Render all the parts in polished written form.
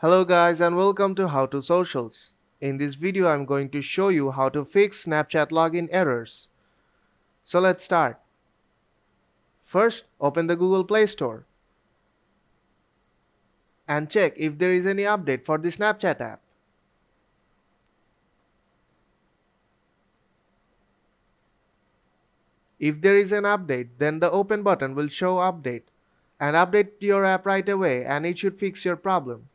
Hello guys and welcome to How to Socials. In this video I'm going to show you how to fix Snapchat login errors. So let's start. First, open the Google Play Store and check if there is any update for the Snapchat app. If there is an update, then the open button will show update and update your app right away and it should fix your problem.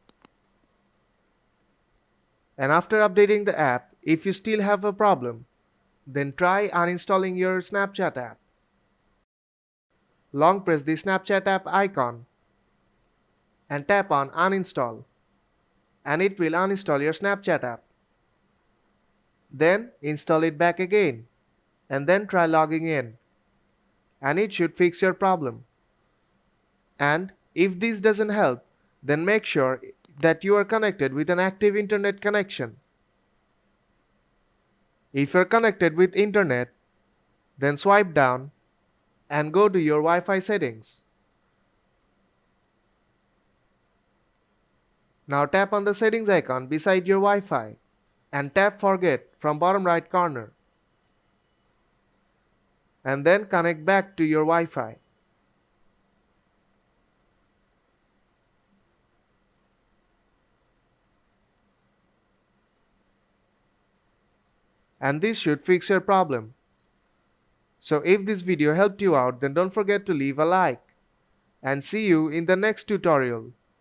And after updating the app, if you still have a problem, then try uninstalling your Snapchat app. Long press the Snapchat app icon and tap on uninstall and it will uninstall your Snapchat app. Then install it back again and then try logging in and it should fix your problem. And if this doesn't help, then make sure that you are connected with an active internet connection. If you're connected with internet, then swipe down and go to your Wi-Fi settings. Now tap on the settings icon beside your Wi-Fi and tap forget from bottom right corner. And then connect back to your Wi-Fi. And this should fix your problem. So if this video helped you out, then don't forget to leave a like. And see you in the next tutorial.